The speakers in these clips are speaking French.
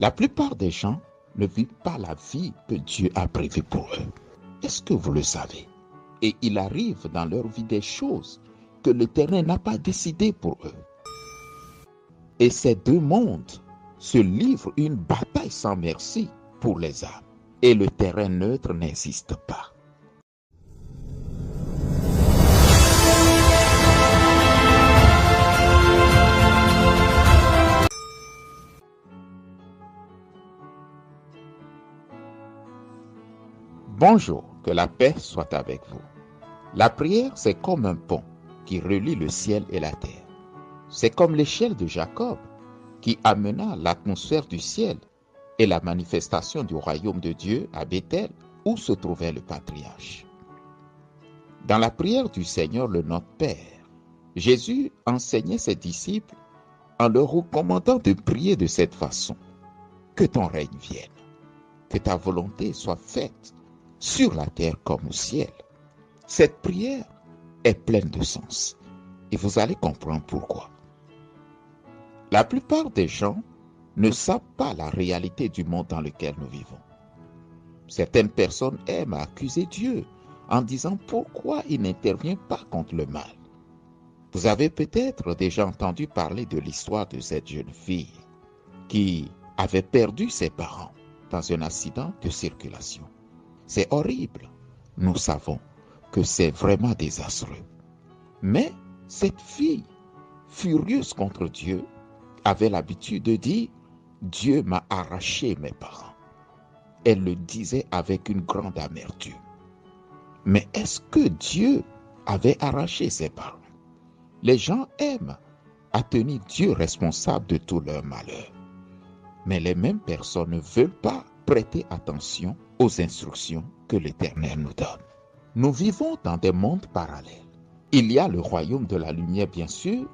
La plupart des gens ne vivent pas la vie que Dieu a prévue pour eux. Est-ce que vous le savez? Et il arrive dans leur vie des choses que l'Éternel n'a pas décidé pour eux. Et ces deux mondes se livrent une bataille sans merci pour les âmes. Et le terrain neutre n'existe pas. Bonjour, que la paix soit avec vous. La prière, c'est comme un pont qui relie le ciel et la terre. C'est comme l'échelle de Jacob qui amena l'atmosphère du ciel et la manifestation du royaume de Dieu à Bethel où se trouvait le patriarche. Dans la prière du Seigneur, le Notre Père, Jésus enseignait ses disciples en leur recommandant de prier de cette façon. Que ton règne vienne, que ta volonté soit faite sur la terre comme au ciel. Cette prière est pleine de sens et vous allez comprendre pourquoi. La plupart des gens ne savent pas la réalité du monde dans lequel nous vivons. Certaines personnes aiment accuser Dieu en disant pourquoi il n'intervient pas contre le mal. Vous avez peut-être déjà entendu parler de l'histoire de cette jeune fille qui avait perdu ses parents dans un accident de circulation. C'est horrible. Nous savons que c'est vraiment désastreux. Mais cette fille, furieuse contre Dieu, avait l'habitude de dire « Dieu m'a arraché mes parents ». Elle le disait avec une grande amertume. Mais est-ce que Dieu avait arraché ses parents? Les gens aiment à tenir Dieu responsable de tout leur malheur. Mais les mêmes personnes ne veulent pas prêter attention aux instructions que l'Éternel nous donne. Nous vivons dans des mondes parallèles. Il y a le royaume de la lumière, bien sûr,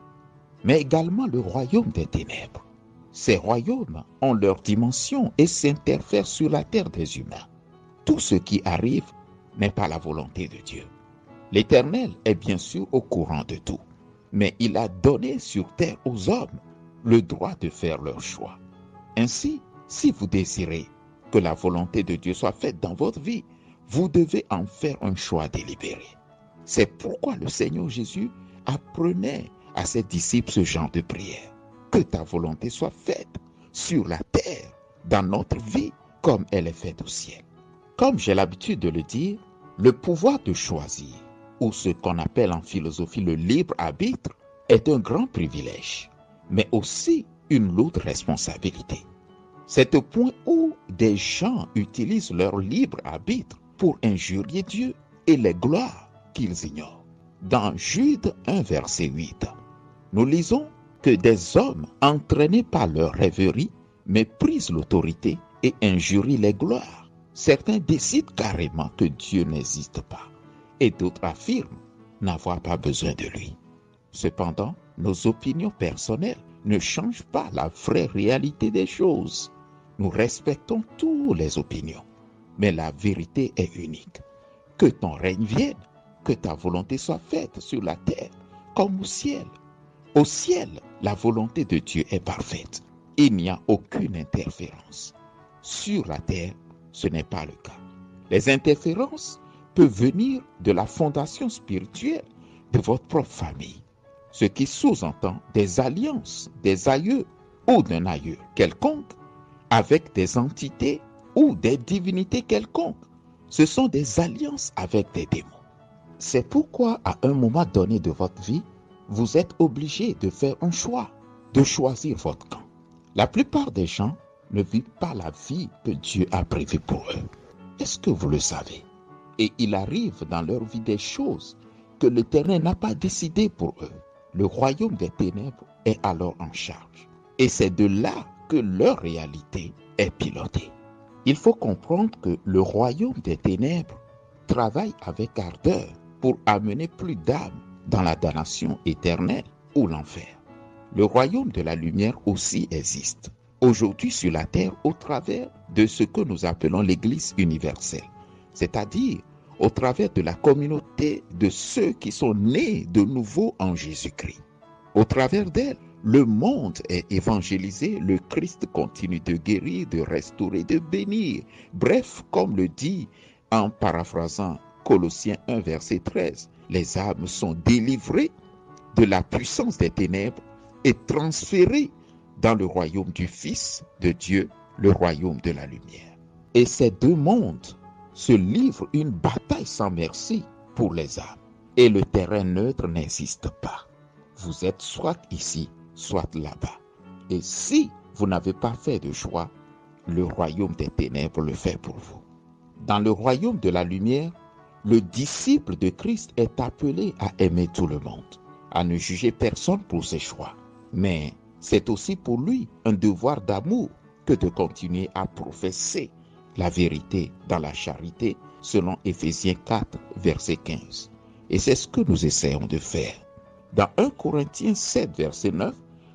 mais également le royaume des ténèbres. Ces royaumes ont leur dimension et s'interfèrent sur la terre des humains. Tout ce qui arrive n'est pas la volonté de Dieu. L'Éternel est bien sûr au courant de tout, mais il a donné sur terre aux hommes le droit de faire leur choix. Ainsi, si vous désirez que la volonté de Dieu soit faite dans votre vie, vous devez en faire un choix délibéré. C'est pourquoi le Seigneur Jésus apprenait à ses disciples ce genre de prière. Que ta volonté soit faite sur la terre, dans notre vie, comme elle est faite au ciel. Comme j'ai l'habitude de le dire, le pouvoir de choisir, ou ce qu'on appelle en philosophie le libre arbitre, est un grand privilège, mais aussi une lourde responsabilité. C'est au point où des gens utilisent leur libre arbitre pour injurier Dieu et les gloires qu'ils ignorent. Dans Jude 1, verset 8, nous lisons que des hommes entraînés par leur rêverie méprisent l'autorité et injurient les gloires. Certains décident carrément que Dieu n'existe pas et d'autres affirment n'avoir pas besoin de lui. Cependant, nos opinions personnelles ne changent pas la vraie réalité des choses. Nous respectons toutes les opinions, mais la vérité est unique. Que ton règne vienne, que ta volonté soit faite sur la terre comme au ciel. Au ciel, la volonté de Dieu est parfaite. Il n'y a aucune interférence. Sur la terre, ce n'est pas le cas. Les interférences peuvent venir de la fondation spirituelle de votre propre famille, ce qui sous-entend des alliances, des aïeux ou d'un aïeux quelconque avec des entités ou des divinités quelconques. Ce sont des alliances avec des démons. C'est pourquoi à un moment donné de votre vie, vous êtes obligé de faire un choix, de choisir votre camp. La plupart des gens ne vivent pas la vie que Dieu a prévue pour eux. Est-ce que vous le savez? Et il arrive dans leur vie des choses que l'Éternel n'a pas décidé pour eux. Le royaume des ténèbres est alors en charge. Et c'est de là que leur réalité est pilotée. Il faut comprendre que le royaume des ténèbres travaille avec ardeur pour amener plus d'âmes dans la damnation éternelle ou l'enfer. Le royaume de la lumière aussi existe aujourd'hui sur la terre au travers de ce que nous appelons l'Église universelle, c'est-à-dire au travers de la communauté de ceux qui sont nés de nouveau en Jésus-Christ. Au travers d'elle, le monde est évangélisé, le Christ continue de guérir, de restaurer, de bénir. Bref, comme le dit en paraphrasant Colossiens 1, verset 13, les âmes sont délivrées de la puissance des ténèbres et transférées dans le royaume du Fils de Dieu, le royaume de la lumière. Et ces deux mondes se livrent une bataille sans merci pour les âmes. Et le terrain neutre n'existe pas. Vous êtes soit ici, soit là-bas. Et si vous n'avez pas fait de choix, le royaume des ténèbres le fait pour vous. Dans le royaume de la lumière, le disciple de Christ est appelé à aimer tout le monde, à ne juger personne pour ses choix. Mais c'est aussi pour lui un devoir d'amour que de continuer à professer la vérité dans la charité, selon Éphésiens 4, verset 15. Et c'est ce que nous essayons de faire. Dans 1 Corinthiens 7, verset 9,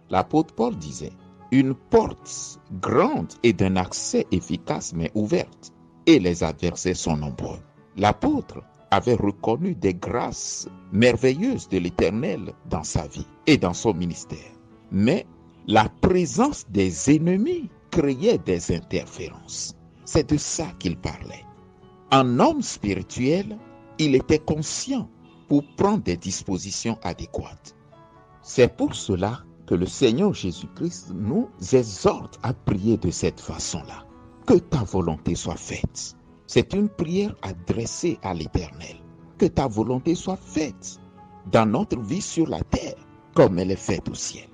l'apôtre Paul disait « Une porte grande et d'un accès efficace mais ouverte, et les adversaires sont nombreux. » L'apôtre avait reconnu des grâces merveilleuses de l'Éternel dans sa vie et dans son ministère. Mais la présence des ennemis créait des interférences. C'est de ça qu'il parlait. En homme spirituel, il était conscient pour prendre des dispositions adéquates. C'est pour cela que le Seigneur Jésus-Christ nous exhorte à prier de cette façon-là. Que ta volonté soit faite. C'est une prière adressée à l'Éternel. Que ta volonté soit faite dans notre vie sur la terre comme elle est faite au ciel.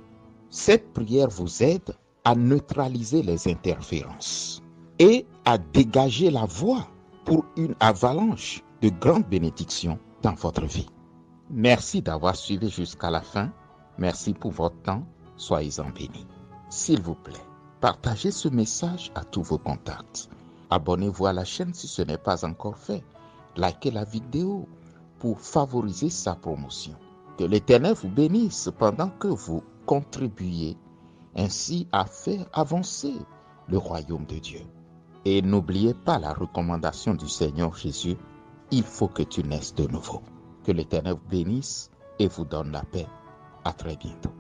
Cette prière vous aide à neutraliser les interférences et à dégager la voie pour une avalanche de grandes bénédictions dans votre vie. Merci d'avoir suivi jusqu'à la fin. Merci pour votre temps. Soyez-en bénis. S'il vous plaît, partagez ce message à tous vos contacts. Abonnez-vous à la chaîne si ce n'est pas encore fait. Likez la vidéo pour favoriser sa promotion. Que l'Éternel vous bénisse pendant que vous contribuez ainsi à faire avancer le royaume de Dieu. Et n'oubliez pas la recommandation du Seigneur Jésus, il faut que tu naisses de nouveau. Que l'Éternel vous bénisse et vous donne la paix. À très bientôt.